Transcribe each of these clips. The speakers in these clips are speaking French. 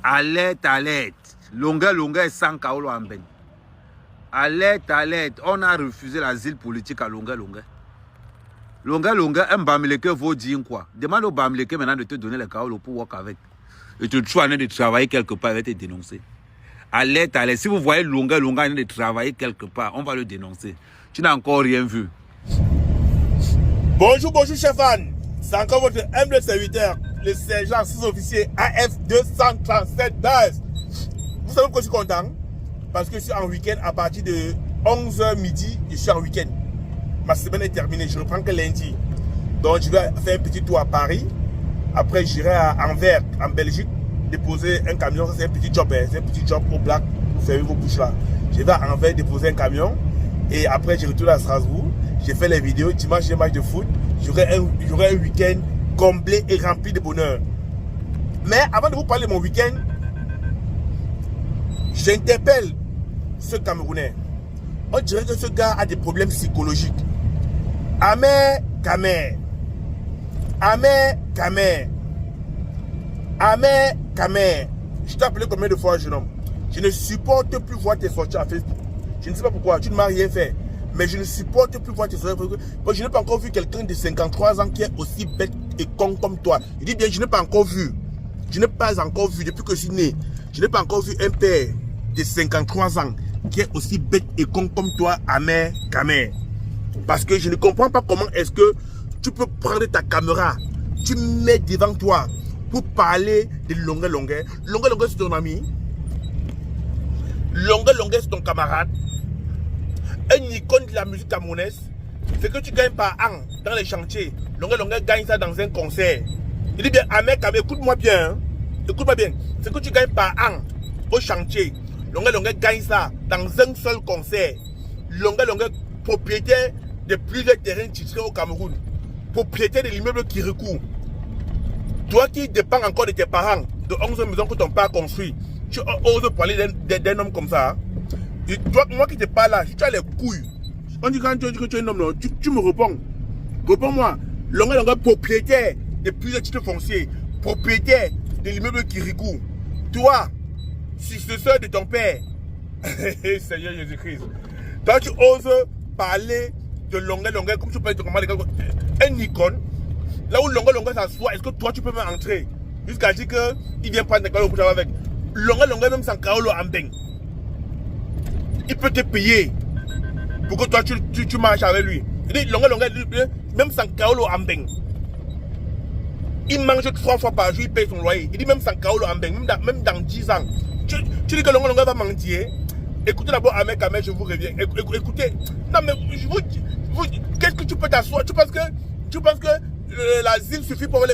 Alerte, alerte. Longueur sans Kaolo Amben. Alerte, alerte. On a refusé l'asile politique à longueur. Longueur, un Bamileke vaut dire quoi? Demande au Bamileke maintenant de te donner le Kaolo pour work avec. Et tu es en train de travailler quelque part, il va te dénoncer. Alerte, alerte. Si vous voyez longueur en train de travailler quelque part, on va le dénoncer. Tu n'as encore rien vu. Bonjour, chef Anne. C'est encore votre humble serviteur, le sergent sous-officier AF 237 base. Vous savez pourquoi je suis content? Parce que je suis en week-end à partir de 11h midi, je suis en week-end. Ma semaine est terminée, je reprends que lundi. Donc je vais faire un petit tour à Paris. Après j'irai à Anvers, en Belgique, déposer un camion. C'est un petit job, hein. C'est un petit job au black pour fermer vos bouches là. Je vais à Anvers déposer un camion. Et après je retourne à Strasbourg. J'ai fait les vidéos, dimanche j'ai un match de foot. J'aurai un week-end comblé et rempli de bonheur. Mais avant de vous parler de mon week-end, j'interpelle ce Camerounais. On dirait que ce gars a des problèmes psychologiques. Amer Kamer. Je t'ai appelé combien de fois, jeune homme? Je ne supporte plus voir tes sorties à Facebook. Je ne sais pas pourquoi, tu ne m'as rien fait. Mais je ne supporte plus voir tes sorties. Je n'ai pas encore vu quelqu'un de 53 ans qui est aussi bête et con comme toi. Je dis bien, je n'ai pas encore vu. Je n'ai pas encore vu, depuis que je suis né, je n'ai pas encore vu un père de 53 ans qui est aussi bête et con comme toi, Amer Kamer. Parce que je ne comprends pas comment est-ce que tu peux prendre ta caméra, tu mets devant toi pour parler de longueur. Longueur, c'est ton ami. Longueur, c'est ton camarade. Un icône de la musique camerounaise. C'est que tu gagnes par an dans les chantiers. Longueur gagne ça dans un concert. Il dit bien, Amer Kamer, écoute-moi bien. Hein. Écoute-moi bien. C'est que tu gagnes par an au chantier. Longueur gagne ça dans un seul concert. Longueur, propriétaire de plusieurs terrains titrés au Cameroun. Propriétaire de l'immeuble qui recourt. Toi qui dépends encore de tes parents, de 11 maisons que ton père a construit, tu oses parler d'un homme comme ça. Hein? Et toi, moi qui te parle là, si tu as les couilles, on dit quand tu dis que tu es un homme, non, tu me réponds. Réponds-moi. Longueur, propriétaire de plusieurs titres fonciers, propriétaire de l'immeuble qui recourt. Toi, successeur de ton père, Seigneur Jésus-Christ, toi tu oses parler de longueur comme tu peux te commander un icône, là où longueur s'assoit, est-ce que toi tu peux même entrer jusqu'à dire qu'il vient prendre des cadeaux pour avec longueur même sans Kaolo Ambeng, il peut te payer pour que toi tu marches avec lui. Il dit longueur même sans Kaolo Ambeng, il mange 3 fois par jour, il paye son loyer. Il dit même sans Kaolo Ambeng, même dans 10 ans. Tu dis que longueur va mentir. Écoutez d'abord Amer Kamer, je vous reviens. Écoutez. Non mais qu'est-ce que tu peux t'asseoir? Tu penses que l'asile suffit pour avoir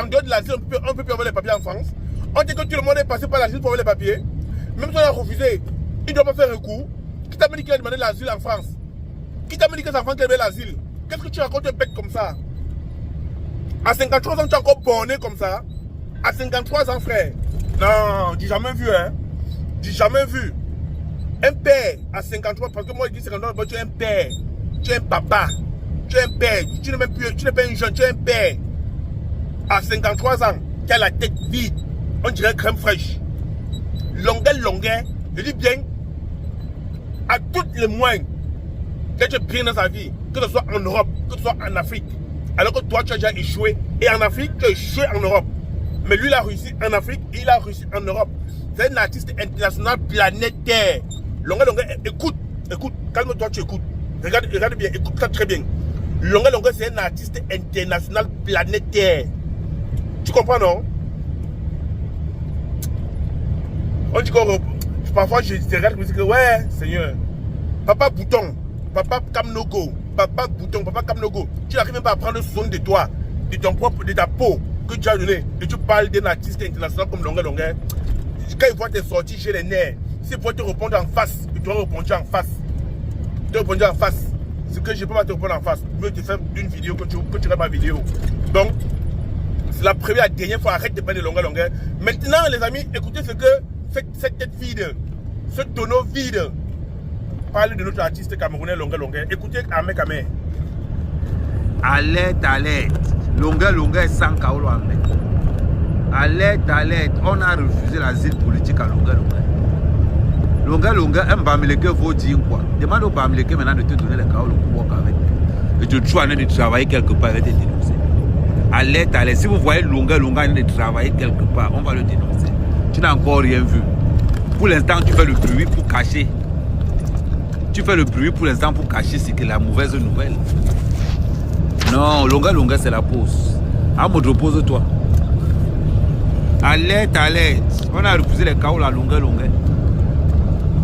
en dehors de l'asile, on peut plus avoir les papiers en France. On dit que tout le monde est passé par l'asile pour avoir les papiers. Même si on a refusé, il ne doit pas faire recours. Qui t'a dit qu'il a demandé l'asile en France? Qui t'a dit que c'est en France qu'il avait l'asile? Qu'est-ce que tu racontes un bête comme ça? À 53 ans, tu es encore borné comme ça? À 53 ans, frère? Non, j'ai jamais vu, hein? J'ai jamais vu. Un père à 53, parce que moi je dis 53, tu es un père, tu es un papa, tu es un père, tu n'es même plus, tu n'es pas un jeune, tu es un père. À 53 ans, tu as la tête vide, on dirait crème fraîche. Longueur, je dis bien, à tous les moyens que tu pris dans sa vie, que ce soit en Europe, que ce soit en Afrique, alors que toi tu as déjà échoué, et en Afrique, tu as échoué en Europe. Mais lui, il a réussi en Afrique, et il a réussi en Europe. C'est un artiste international planétaire. Longueur, écoute, calme-toi, tu écoutes. Regarde bien, écoute ça très bien. Longueur, c'est un artiste international planétaire. Tu comprends, non? On dit qu'on... Parfois, je regarde et je dis que, ouais, Seigneur. Papa Bouton, Papa Kamnogo, tu n'arrives même pas à prendre soin de toi, de ton propre, de ta peau que tu as donné. Et tu parles d'un artiste international comme Longueur. Quand il voit tes sorties chez les nerfs, s'il faut te répondre en face, il doit répondre en face. Ce que je ne peux pas te répondre en face. Je veux te faire une vidéo que tu regardes ma vidéo. Donc, c'est la première et la dernière fois. Arrête de parler de Longueur. Maintenant, les amis, écoutez ce que cette tête vide, ce tonneau vide, parle de notre artiste camerounais Longueur. Écoutez Amer Kamer. Alerte. Longueur sans Kaolo Ambeng. Alerte, alerte. On a refusé l'asile politique à Longa Longa. Longa Longa, un Bamileke vaut dire quoi? Demande au Bamileke maintenant de te donner les carreaux pour work avec. Et tu es en train de travailler quelque part avec tes dénoncés. Alerte, alerte. Si vous voyez Longa Longa en train de travailler quelque part, on va le dénoncer. Tu n'as encore rien vu. Pour l'instant, tu fais le bruit pour cacher. Tu fais le bruit pour l'instant pour cacher ce que la mauvaise nouvelle. Non, Longa Longa, c'est la pause. Amod, repose-toi. Alerte, alerte. On a refusé les carreaux à Longa Longa.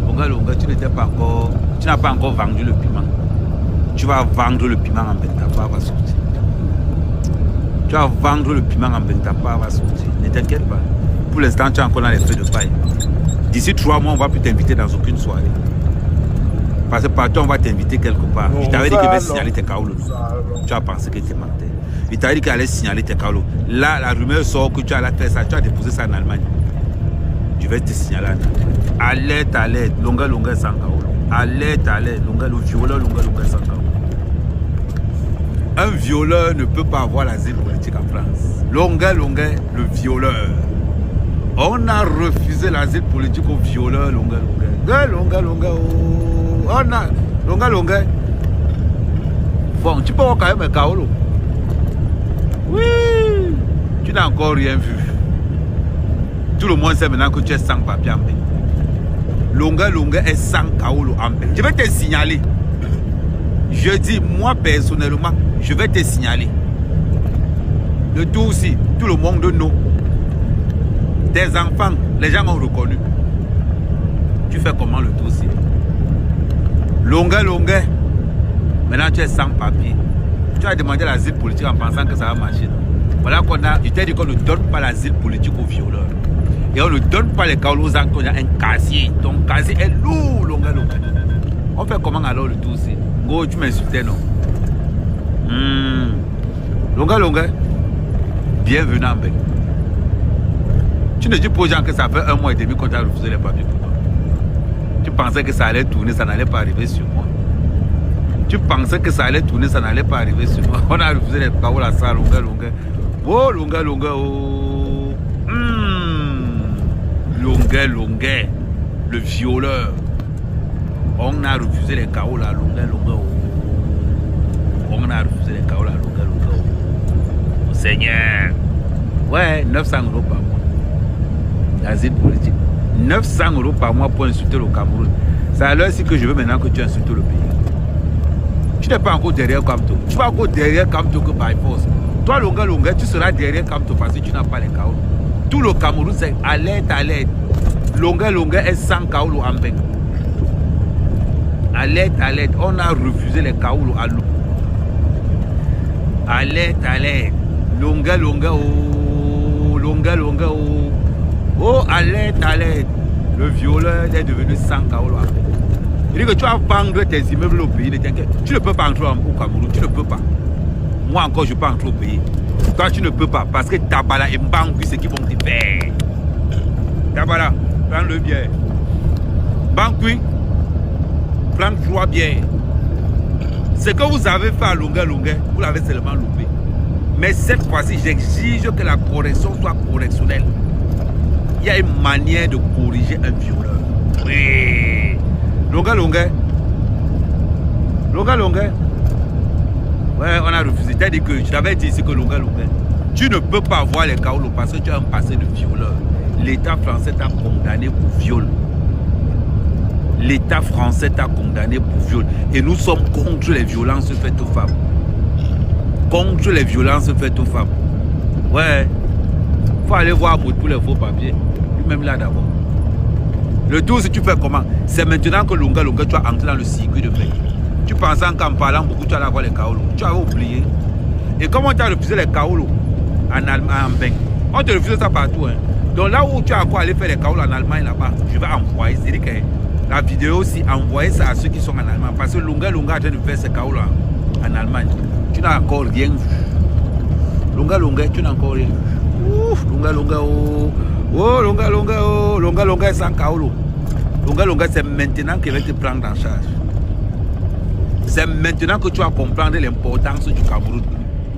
Longa Longa, tu n'étais pas encore. Tu n'as pas encore vendu le piment. Tu vas vendre le piment en Bentapa, va sortir. Tu vas vendre le piment en Bentapa, va sortir. Ne t'inquiète pas. Pour l'instant, tu es encore dans les feux de paille. D'ici 3 mois, on ne va plus t'inviter dans aucune soirée. Parce que partout, on va t'inviter quelque part. Je t'avais dit qu'il allait signaler tes kaoulos. Tu as pensé que tu mentais. Il t'avait dit qu'il allait signaler tes kaoulos. Là, la rumeur sort que tu as fait ça. Tu as déposé ça en Allemagne. Je vais te signaler en Allemagne. Alerte, alerte. Longa, longa, sans kaoulo. Alerte, alerte. Longa, le violeur, longa, longa, sans kaoulo. Un violeur ne peut pas avoir l'asile politique en France. Longa, longa, le violeur. On a refusé l'asile politique aux violeurs, longa, longa. Longa, longa, oh. On a, longa, longa. Bon, tu peux voir quand même un kaolo. Oui. Tu n'as encore rien vu. Tout le monde sait maintenant que tu es sans papier en paix. Longa, longa est sans kaolo en paix. Je vais te signaler. Je dis, moi personnellement, je vais te signaler. Le tout aussi, tout le monde de nous. Tes enfants, les gens ont reconnu. Tu fais comment le dossier? Longa, longa. Maintenant, tu es sans papier. Tu as demandé l'asile politique en pensant que ça va marcher. Voilà qu'on a. Je t'ai dit qu'on ne donne pas l'asile politique aux violeurs. Et on ne donne pas les cas aux gens qu'on a un casier. Ton casier est lourd, longa, longa. On fait comment alors le dossier? Go, tu m'insultais, non? Longa, longa. Bienvenue en Belgique. Tu ne dis pas aux gens que ça fait 1 mois et demi qu'on t'a refusé les papiers pour toi. Tu pensais que ça allait tourner, ça n'allait pas arriver sur moi. Tu pensais que ça allait tourner, ça n'allait pas arriver sur moi. On a refusé les paroles à ça, longa, longa. Oh, longa, longa, oh. Longa, longa. Le violeur. On a refusé les chaos là, longa, longa, oh. On a refusé les chaos là, longa, longa, oh. Seigneur. Ouais, 900 € par mois. L'asile politique. 900 € par mois pour insulter le Cameroun. C'est à l'heure ci que je veux maintenant que tu insultes le pays. Tu n'es pas encore derrière Kamto. Tu vas encore derrière Kamto que by force. Toi, longa, longa, tu seras derrière Kamto parce que tu n'as pas les chaos. Tout le Cameroun, c'est alerte, alerte. Longa, longa est sans chaos en paix. Alerte, alerte. On a refusé les chaos à l'eau. Alerte, alerte. Longa, longa, oh. Longa, longa, oh. Oh, alerte, alerte. Le violeur est devenu sans chaos. Il dit que tu vas vendre tes immeubles au pays. Ne t'inquiète. Tu ne peux pas entrer au Cameroun. Tu ne peux pas. Moi encore, je peux entrer au pays. Toi, tu ne peux pas. Parce que Tabala et Mbangui, c'est qui vont te faire. Tabala, prends-le bien. Mbangui, prends 3 bières. Ce que vous avez fait à Longa Longa, vous l'avez seulement loupé. Mais cette fois-ci, j'exige que la correction soit correctionnelle. Il y a une manière de corriger un violeur. Oui. Longa Longa. Longa Longa. Ouais, on a refusé. T'as dit que je t'avais dit ici que Longa Longa. Tu ne peux pas avoir les Kaolo parce que tu as un passé de violeur. L'État français t'a condamné pour viol. L'État français t'a condamné pour viol. Et nous sommes contre les violences faites aux femmes. Contre les violences faites aux femmes. Ouais. Faut aller voir pour les faux papiers. Lui-même là d'abord. Le tout, si tu fais comment? C'est maintenant que Longa Longa, tu as entré dans le circuit de fait. Tu pensais qu'en parlant beaucoup, tu allais avoir les Kaolo. Tu avais oublié. Et comment tu as refusé les Kaolo en Allemagne, en Belgique? On te refuse ça partout. Hein. Donc là où tu as quoi aller faire les Kaolo en Allemagne là-bas, je vais envoyer. C'est-à-dire que la vidéo aussi, envoyer ça à ceux qui sont en Allemagne. Parce que Longa Longa a train de faire ses Kaolo en Allemagne. Tu n'as encore rien vu. Longa Longa, tu n'as encore rien vu. Ouf, Longa Longa, oh. Oh, Longa Longa, oh. Longa Longa est sans Kaolo. Longa Longa, c'est maintenant qu'il va te prendre en charge. C'est maintenant que tu vas comprendre l'importance du Cameroun.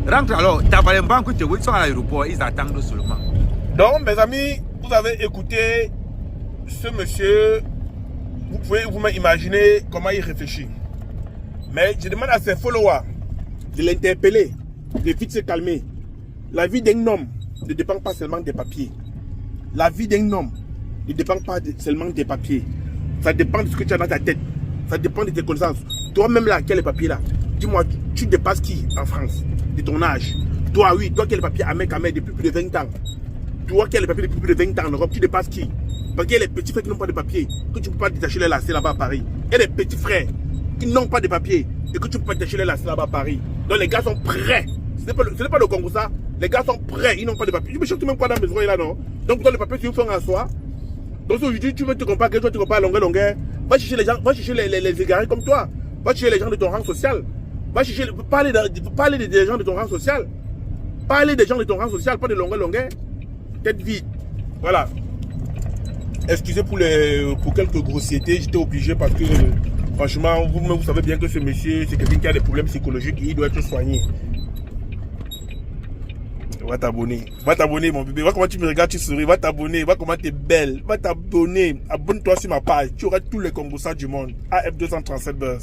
Rentre alors, Tabalemban, que tu vois, ils sont à l'aéroport, ils attendent seulement. Donc, mes amis, vous avez écouté ce monsieur. Vous pouvez vous-même imaginer comment il réfléchit. Mais je demande à ses followers de l'interpeller, de vite se calmer. La vie d'un homme ne dépend pas seulement des papiers. La vie d'un homme ne dépend pas seulement des papiers. Ça dépend de ce que tu as dans ta tête. Ça dépend de tes connaissances. Toi-même là, quel est le papier là? Dis-moi, tu dépasses qui en France? De ton âge? Toi, oui, toi qui as le papier à Mecca depuis plus de 20 ans. Toi qui as le papier depuis plus de 20 ans en Europe, tu dépasses qui? Parce qu'il y a les petits frères qui n'ont pas de papier, que tu ne peux pas détacher les lacets là-bas à Paris. Il y a des petits frères qui n'ont pas de papier et que tu ne peux pas détacher les lacets là-bas à Paris. Donc les gars sont prêts. Ce n'est pas le Congo ça. Les gars sont prêts, ils n'ont pas de papier. Je me cherche même pas dans mes oreilles là, non? Donc toi, le papier, tu veux faire en soi. Donc aujourd'hui, tu veux te comparer, toi tu compares longueur. Va chercher les gens, va chercher les égarés comme toi. Va chercher les gens de ton rang social. Va chercher, parler des gens de ton rang social. Parler des gens de ton rang social, pas de longueur. Tête vide. Voilà. Excusez pour quelques grossièretés, j'étais obligé parce que franchement, vous savez bien que ce monsieur, c'est quelqu'un qui a des problèmes psychologiques et il doit être soigné. Va t'abonner mon bébé, va comment tu me regardes, tu souris, va t'abonner, va comment tu es belle, va t'abonner, abonne-toi sur ma page, tu auras tous les Congossas du monde, AF237 Buzz.